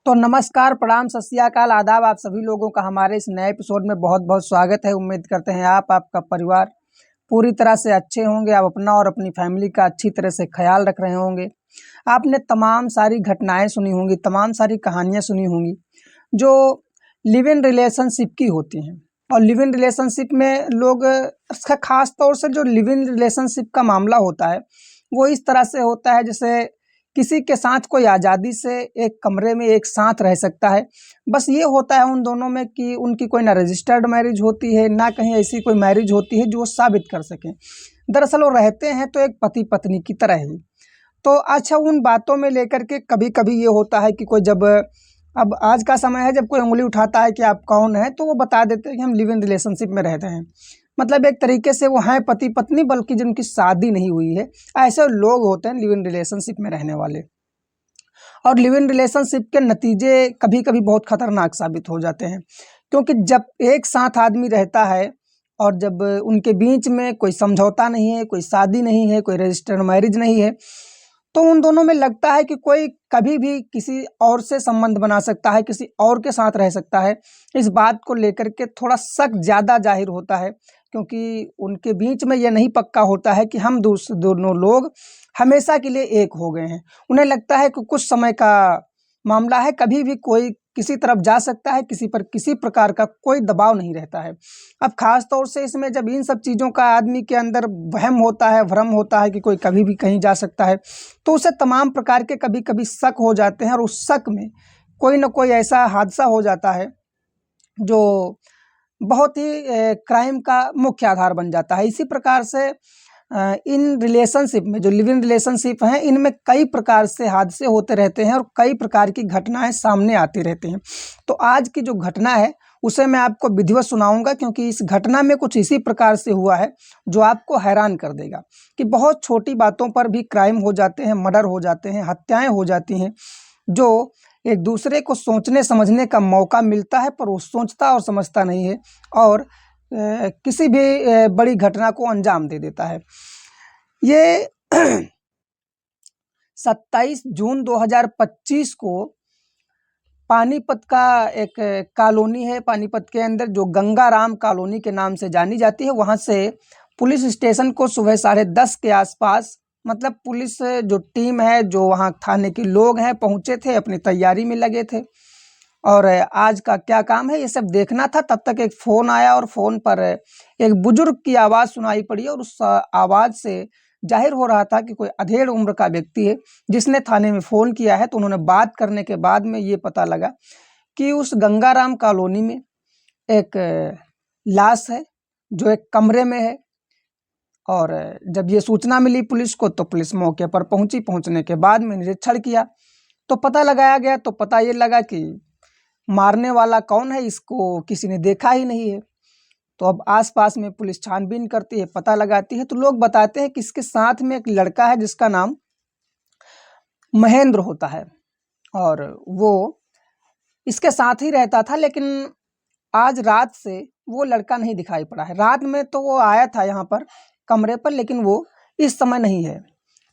तो नमस्कार, प्रणाम, सत श्री अकाल, आदाब। आप सभी लोगों का हमारे इस नए एपिसोड में बहुत बहुत स्वागत है। उम्मीद करते हैं आपका परिवार पूरी तरह से अच्छे होंगे। आप अपना और अपनी फैमिली का अच्छी तरह से ख्याल रख रहे होंगे। आपने तमाम सारी घटनाएं सुनी होंगी, तमाम सारी कहानियां सुनी होंगी जो लिव इन रिलेशनशिप की होती हैं। और लिव इन रिलेशनशिप में लोग इसका खास तौर से जो लिव इन रिलेशनशिप का मामला होता है वो इस तरह से होता है जैसे किसी के साथ कोई आज़ादी से एक कमरे में एक साथ रह सकता है। बस ये होता है उन दोनों में कि उनकी कोई ना रजिस्टर्ड मैरिज होती है, ना कहीं ऐसी कोई मैरिज होती है जो वो साबित कर सकें। दरअसल वो रहते हैं तो एक पति पत्नी की तरह ही। तो अच्छा, उन बातों में लेकर के कभी कभी ये होता है कि कोई जब अब आज का समय है, जब कोई उंगली उठाता है कि आप कौन हैं, तो वो बता देते हैं कि हम लिव इन रिलेशनशिप में रहते हैं। मतलब एक तरीके से वो हैं पति पत्नी, बल्कि जिनकी शादी नहीं हुई है। ऐसे लोग होते हैं लिव इन रिलेशनशिप में रहने वाले। और लिव इन रिलेशनशिप के नतीजे कभी कभी बहुत खतरनाक साबित हो जाते हैं, क्योंकि जब एक साथ आदमी रहता है और जब उनके बीच में कोई समझौता नहीं है, कोई शादी नहीं है, कोई रजिस्टर्ड मैरिज नहीं है, तो उन दोनों में लगता है कि कोई कभी भी किसी और से संबंध बना सकता है, किसी और के साथ रह सकता है। इस बात को लेकर के थोड़ा शक ज़्यादा जाहिर होता है, क्योंकि उनके बीच में यह नहीं पक्का होता है कि हम दोनों लोग हमेशा के लिए एक हो गए हैं। उन्हें लगता है कि कुछ समय का मामला है, कभी भी कोई किसी तरफ जा सकता है, किसी पर किसी प्रकार का कोई दबाव नहीं रहता है। अब खास तौर से इसमें जब इन सब चीज़ों का आदमी के अंदर वहम होता है, भ्रम होता है कि कोई कभी भी कहीं जा सकता है, तो उसे तमाम प्रकार के कभी कभी शक हो जाते हैं। और उस शक में कोई ना कोई ऐसा हादसा हो जाता है जो बहुत ही क्राइम का मुख्य आधार बन जाता है। इसी प्रकार से इन रिलेशनशिप में, जो लिव इन रिलेशनशिप हैं, इनमें कई प्रकार से हादसे होते रहते हैं और कई प्रकार की घटनाएं सामने आती रहती हैं। तो आज की जो घटना है उसे मैं आपको विधिवत सुनाऊंगा, क्योंकि इस घटना में कुछ इसी प्रकार से हुआ है जो आपको हैरान कर देगा कि बहुत छोटी बातों पर भी क्राइम हो जाते हैं, मर्डर हो जाते हैं, हत्याएं हो जाती हैं, जो एक दूसरे को सोचने समझने का मौका मिलता है, पर वो सोचता और समझता नहीं है और किसी भी बड़ी घटना को अंजाम दे देता है। ये 27 जून 2025 को पानीपत का एक कॉलोनी है, पानीपत के अंदर जो गंगाराम कॉलोनी के नाम से जानी जाती है, वहाँ से पुलिस स्टेशन को सुबह 10:30 के आसपास, मतलब पुलिस जो टीम है, जो वहाँ थाने के लोग हैं, पहुँचे थे, अपनी तैयारी में लगे थे और आज का क्या काम है ये सब देखना था। तब तक एक फ़ोन आया और फ़ोन पर एक बुजुर्ग की आवाज़ सुनाई पड़ी और उस आवाज़ से जाहिर हो रहा था कि कोई अधेड़ उम्र का व्यक्ति है जिसने थाने में फ़ोन किया है। तो उन्होंने बात करने के बाद में ये पता लगा कि उस गंगाराम कॉलोनी में एक लाश है जो एक कमरे में है। और जब ये सूचना मिली पुलिस को तो पुलिस मौके पर पहुंची। पहुंचने के बाद में निरीक्षण किया तो पता लगाया गया, तो पता ये लगा कि मारने वाला कौन है इसको किसी ने देखा ही नहीं है। तो अब आसपास में पुलिस छानबीन करती है, पता लगाती है, तो लोग बताते हैं कि इसके साथ में एक लड़का है जिसका नाम महेंद्र होता है और वो इसके साथ ही रहता था। लेकिन आज रात से वो लड़का नहीं दिखाई पड़ा है। रात में तो वो आया था यहाँ पर कमरे पर, लेकिन वो इस समय नहीं है।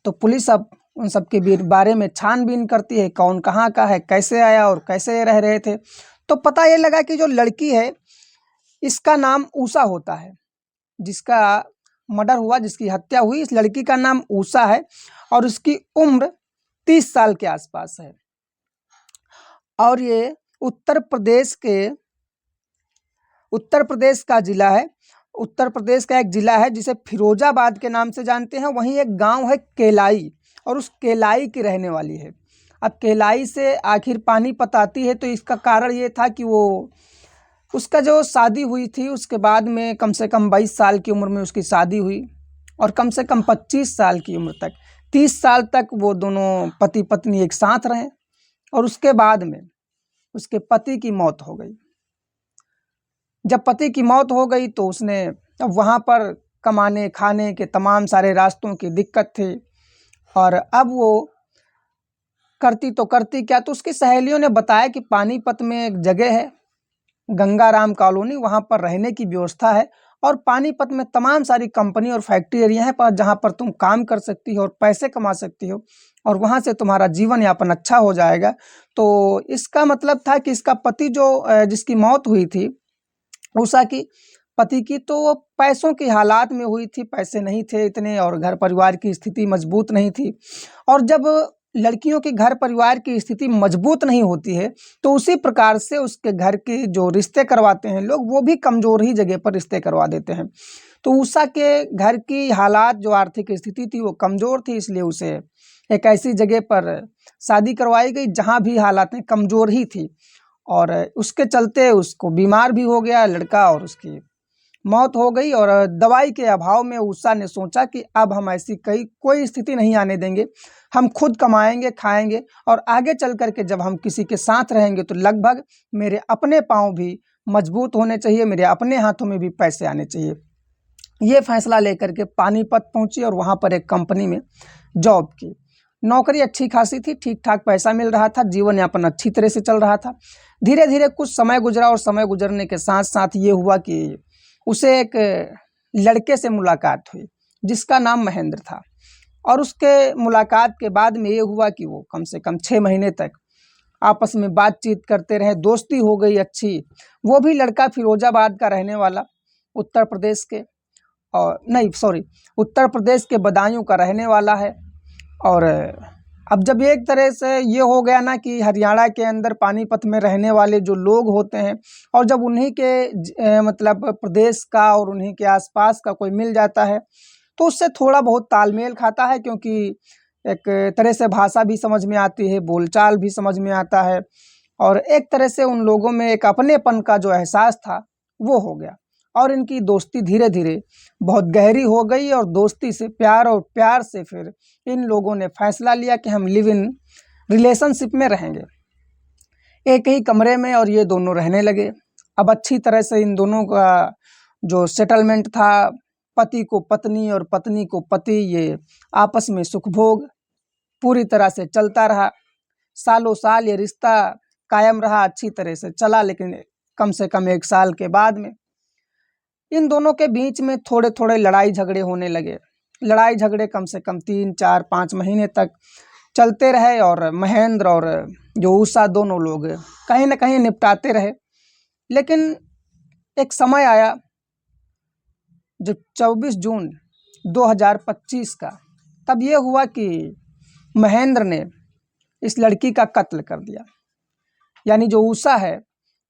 तो पुलिस अब उन सब के बारे में छानबीन करती है, कौन कहाँ का है, कैसे आया और कैसे रह रहे थे। तो पता ये लगा कि जो लड़की है इसका नाम उषा होता है, जिसका मर्डर हुआ, जिसकी हत्या हुई, इस लड़की का नाम उषा है और उसकी उम्र 30 साल के आसपास है। और ये उत्तर प्रदेश का जिला है। उत्तर प्रदेश का एक जिला है जिसे फिरोजाबाद के नाम से जानते हैं। वहीं एक गांव है केलाई, और उस केलाई की रहने वाली है। अब केलाई से आखिर पानीपत आती है, तो इसका कारण ये था कि वो उसका जो शादी हुई थी उसके बाद में कम से कम 22 साल की उम्र में उसकी शादी हुई और कम से कम 25 साल की उम्र तक, 30 साल तक वो दोनों पति पत्नी एक साथ रहे। और उसके बाद में उसके पति की मौत हो गई। जब पति की मौत हो गई तो उसने, अब वहाँ पर कमाने खाने के तमाम सारे रास्तों की दिक्कत थी और अब वो करती तो करती क्या, तो उसकी सहेलियों ने बताया कि पानीपत में एक जगह है गंगाराम कॉलोनी, वहाँ पर रहने की व्यवस्था है और पानीपत में तमाम सारी कंपनी और फैक्ट्री एरिया है पर जहाँ पर तुम काम कर सकती हो और पैसे कमा सकती हो और वहाँ से तुम्हारा जीवन यापन अच्छा हो जाएगा। तो इसका मतलब था कि इसका पति जो जिसकी मौत हुई थी उषा की, पति की, तो वो पैसों की हालात में हुई थी, पैसे नहीं थे इतने और घर परिवार की स्थिति मजबूत नहीं थी। और जब लड़कियों की घर परिवार की स्थिति मजबूत नहीं होती है तो उसी प्रकार से उसके घर के जो रिश्ते करवाते हैं लोग वो भी कमज़ोर ही जगह पर रिश्ते करवा देते हैं। तो उषा के घर की हालात जो आर्थिक स्थिति थी वो कमज़ोर थी, इसलिए उसे एक ऐसी जगह पर शादी करवाई गई जहाँ भी हालातें कमज़ोर ही थी और उसके चलते उसको बीमार भी हो गया लड़का और उसकी मौत हो गई। और दवाई के अभाव में उषा ने सोचा कि अब हम ऐसी कोई स्थिति नहीं आने देंगे, हम खुद कमाएंगे खाएंगे और आगे चल कर के जब हम किसी के साथ रहेंगे तो लगभग मेरे अपने पाँव भी मजबूत होने चाहिए, मेरे अपने हाथों में भी पैसे आने चाहिए। ये फैसला लेकर के पानीपत पहुंची और वहाँ पर एक कंपनी में जॉब की। नौकरी अच्छी खासी थी, ठीक ठाक पैसा मिल रहा था, जीवन यापन अच्छी तरह से चल रहा था। धीरे धीरे कुछ समय गुजरा और समय गुजरने के साथ साथ ये हुआ कि उसे एक लड़के से मुलाकात हुई जिसका नाम महेंद्र था। और उसके मुलाकात के बाद में ये हुआ कि वो कम से कम 6 महीने तक आपस में बातचीत करते रहे, दोस्ती हो गई अच्छी। वो भी लड़का फिरोजाबाद का रहने वाला, उत्तर प्रदेश के, और नहीं सॉरी उत्तर प्रदेश के बदायूं का रहने वाला है। और अब जब एक तरह से ये हो गया ना कि हरियाणा के अंदर पानीपत में रहने वाले जो लोग होते हैं और जब उन्हीं के मतलब प्रदेश का और उन्हीं के आसपास का कोई मिल जाता है तो उससे थोड़ा बहुत तालमेल खाता है, क्योंकि एक तरह से भाषा भी समझ में आती है, बोलचाल भी समझ में आता है और एक तरह से उन लोगों में एक अपनेपन का जो एहसास था वो हो गया। और इनकी दोस्ती धीरे धीरे बहुत गहरी हो गई और दोस्ती से प्यार और प्यार से फिर इन लोगों ने फैसला लिया कि हम लिव इन रिलेशनशिप में रहेंगे, एक ही कमरे में, और ये दोनों रहने लगे। अब अच्छी तरह से इन दोनों का जो सेटलमेंट था, पति को पत्नी और पत्नी को पति, ये आपस में सुखभोग पूरी तरह से चलता रहा। सालों साल ये रिश्ता कायम रहा, अच्छी तरह से चला। लेकिन कम से कम 1 साल के बाद में इन दोनों के बीच में थोड़े थोड़े लड़ाई झगड़े होने लगे। लड़ाई झगड़े कम से कम 3, 4, 5 महीने तक चलते रहे और महेंद्र और जो उषा दोनों लोग कहीं ना कहीं निपटाते रहे। लेकिन एक समय आया जब 24 जून 2025 का, तब ये हुआ कि महेंद्र ने इस लड़की का कत्ल कर दिया। यानी जो उषा है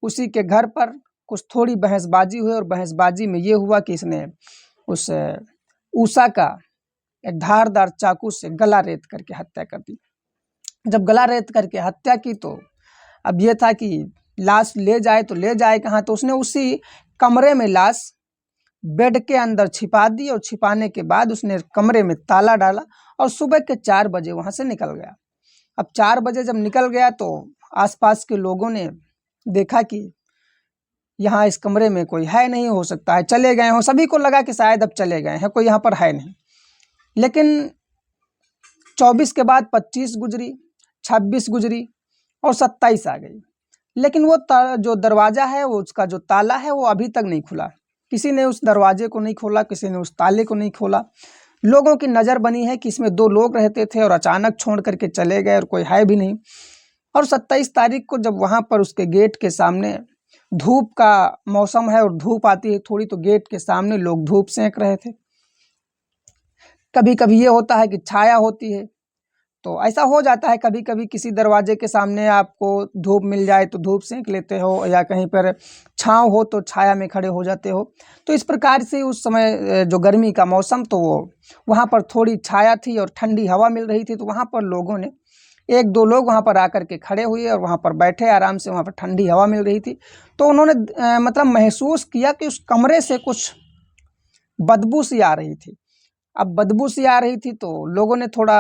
उसी के घर पर कुछ थोड़ी बहसबाजी हुई और बहसबाजी में ये हुआ कि इसने उस उषा का एक धारदार चाकू से गला रेत करके हत्या कर दी। जब गला रेत करके हत्या की तो अब ये था कि लाश ले जाए तो ले जाए कहाँ, तो उसने उसी कमरे में लाश बेड के अंदर छिपा दी और छिपाने के बाद उसने कमरे में ताला डाला और सुबह के 4 बजे वहाँ से निकल गया। अब 4 बजे जब निकल गया तो आसपास के लोगों ने देखा कि यहाँ इस कमरे में कोई है नहीं, हो सकता है चले गए हों। सभी को लगा कि शायद अब चले गए हैं, कोई यहाँ पर है नहीं। लेकिन 24 के बाद 25 गुजरी, 26 गुजरी और 27 आ गई, लेकिन वो जो दरवाज़ा है वो उसका जो ताला है वो अभी तक नहीं खुला। किसी ने उस दरवाजे को नहीं खोला, किसी ने उस ताले को नहीं खोला। लोगों की नज़र बनी है कि इसमें 2 लोग रहते थे और अचानक छोड़ करके चले गए और कोई है भी नहीं। और 27 तारीख को जब वहाँ पर उसके गेट के सामने धूप का मौसम है और धूप आती है थोड़ी, तो गेट के सामने लोग धूप सेंक रहे थे। कभी कभी ये होता है कि छाया होती है, तो ऐसा हो जाता है कभी कभी किसी दरवाजे के सामने आपको धूप मिल जाए तो धूप सेंक लेते हो, या कहीं पर छांव हो तो छाया में खड़े हो जाते हो। तो इस प्रकार से उस समय जो गर्मी का मौसम, तो वो वहाँ पर थोड़ी छाया थी और ठंडी हवा मिल रही थी। तो वहाँ पर लोगों ने 1-2 लोग वहाँ पर आकर के खड़े हुए और वहाँ पर बैठे आराम से, वहाँ पर ठंडी हवा मिल रही थी। तो उन्होंने मतलब महसूस किया कि उस कमरे से कुछ बदबू सी आ रही थी। अब बदबू सी आ रही थी तो लोगों ने थोड़ा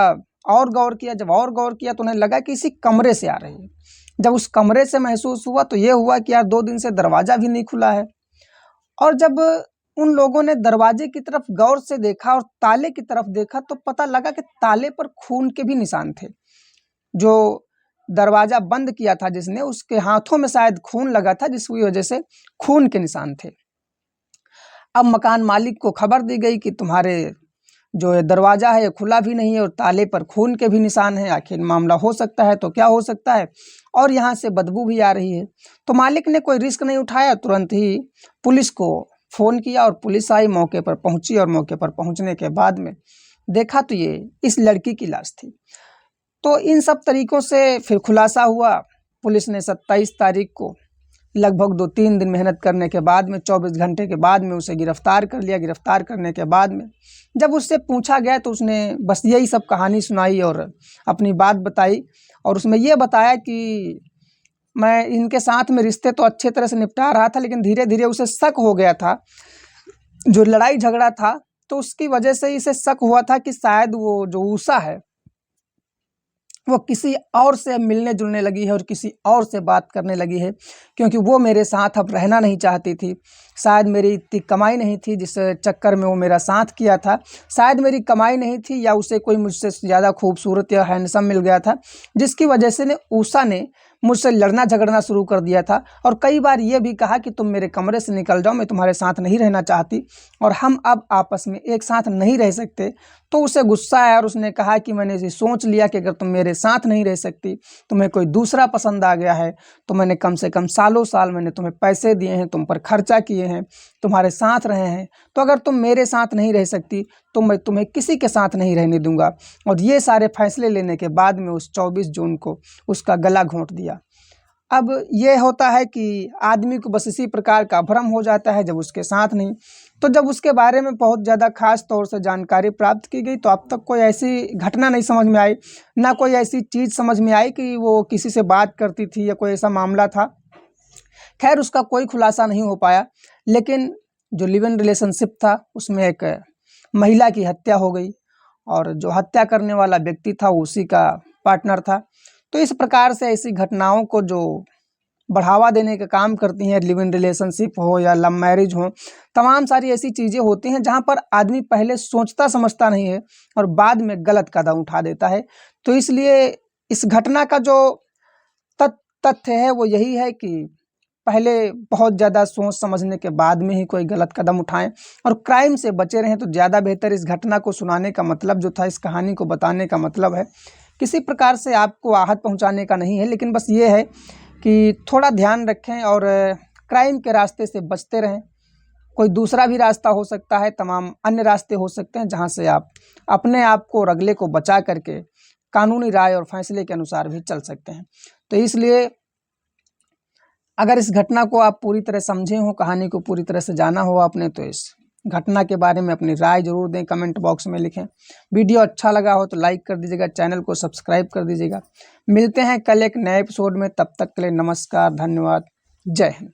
और गौर किया। जब और गौर किया तो उन्हें लगा कि इसी कमरे से आ रही है। जब उस कमरे से महसूस हुआ तो ये हुआ कि यार 2 दिन से दरवाज़ा भी नहीं खुला है। और जब उन लोगों ने दरवाजे की तरफ गौर से देखा और ताले की तरफ देखा तो पता लगा कि ताले पर खून के भी निशान थे। जो दरवाज़ा बंद किया था जिसने, उसके हाथों में शायद खून लगा था, जिसकी वजह से खून के निशान थे। अब मकान मालिक को खबर दी गई कि तुम्हारे जो है दरवाज़ा है ये खुला भी नहीं है और ताले पर खून के भी निशान हैं। आखिर मामला हो सकता है तो क्या हो सकता है, और यहाँ से बदबू भी आ रही है। तो मालिक ने कोई रिस्क नहीं उठाया, तुरंत ही पुलिस को फ़ोन किया और पुलिस आई, मौके पर पहुंची और मौके पर पहुंचने के बाद में देखा तो ये इस लड़की की लाश थी। तो इन सब तरीक़ों से फिर खुलासा हुआ। पुलिस ने 27 तारीख को लगभग 2-3 दिन मेहनत करने के बाद में 24 घंटे के बाद में उसे गिरफ़्तार कर लिया। गिरफ़्तार करने के बाद में जब उससे पूछा गया तो उसने बस यही सब कहानी सुनाई और अपनी बात बताई, और उसमें ये बताया कि मैं इनके साथ में रिश्ते तो अच्छे तरह से निपटा रहा था, लेकिन धीरे धीरे उसे शक हो गया था। जो लड़ाई झगड़ा था तो उसकी वजह से इसे शक हुआ था कि शायद वो जो उषा है वो किसी और से मिलने जुलने लगी है और किसी और से बात करने लगी है, क्योंकि वो मेरे साथ अब रहना नहीं चाहती थी। शायद मेरी इतनी कमाई नहीं थी जिस चक्कर में वो मेरा साथ किया था, शायद मेरी कमाई नहीं थी या उसे कोई मुझसे ज़्यादा खूबसूरत या हैंडसम मिल गया था, जिसकी वजह से उषा ने मुझसे लड़ना झगड़ना शुरू कर दिया था। और कई बार ये भी कहा कि तुम मेरे कमरे से निकल जाओ, मैं तुम्हारे साथ नहीं रहना चाहती और हम अब आपस में एक साथ नहीं रह सकते। तो उसे गुस्सा आया और उसने कहा कि मैंने ये सोच लिया कि अगर तुम मेरे साथ नहीं रह सकती, तुम्हें कोई दूसरा पसंद आ गया है, तो मैंने कम से कम सालों साल मैंने तुम्हें पैसे दिए हैं, तुम पर खर्चा किए हैं, तुम्हारे साथ रहे हैं, तो अगर तुम मेरे साथ नहीं रह सकती तो मैं तुम्हें किसी के साथ नहीं रहने दूंगा। और ये सारे फैसले लेने के बाद में उस 24 जून को उसका गला घोंट दिया। अब ये होता है कि आदमी को बस इसी प्रकार का भ्रम हो जाता है जब उसके साथ नहीं। तो जब उसके बारे में बहुत ज़्यादा खास तौर से जानकारी प्राप्त की गई तो अब तक कोई ऐसी घटना नहीं समझ में आई, ना कोई ऐसी चीज़ समझ में आई कि वो किसी से बात करती थी या कोई ऐसा मामला था। खैर उसका कोई खुलासा नहीं हो पाया, लेकिन जो लिव इन रिलेशनशिप था उसमें एक महिला की हत्या हो गई और जो हत्या करने वाला व्यक्ति था वो उसी का पार्टनर था। तो इस प्रकार से ऐसी घटनाओं को जो बढ़ावा देने का काम करती हैं, लिव इन रिलेशनशिप हो या लव मैरिज हो, तमाम सारी ऐसी चीज़ें होती हैं जहाँ पर आदमी पहले सोचता समझता नहीं है और बाद में गलत कदम उठा देता है। तो इसलिए इस घटना का जो तथ्य है वो यही है कि पहले बहुत ज़्यादा सोच समझने के बाद में ही कोई गलत कदम उठाएं और क्राइम से बचे रहें तो ज़्यादा बेहतर। इस घटना को सुनाने का मतलब जो था, इस कहानी को बताने का मतलब है किसी प्रकार से आपको आहत पहुंचाने का नहीं है, लेकिन बस ये है कि थोड़ा ध्यान रखें और क्राइम के रास्ते से बचते रहें। कोई दूसरा भी रास्ता हो सकता है, तमाम अन्य रास्ते हो सकते हैं जहां से आप अपने आप को और अगले को बचा करके कानूनी राय और फैसले के अनुसार भी चल सकते हैं। तो इसलिए अगर इस घटना को आप पूरी तरह समझे हो, कहानी को पूरी तरह से जाना हो आपने, तो इस घटना के बारे में अपनी राय जरूर दें, कमेंट बॉक्स में लिखें। वीडियो अच्छा लगा हो तो लाइक कर दीजिएगा, चैनल को सब्सक्राइब कर दीजिएगा। मिलते हैं कल एक नए एपिसोड में, तब तक के लिए नमस्कार, धन्यवाद, जय हिंद।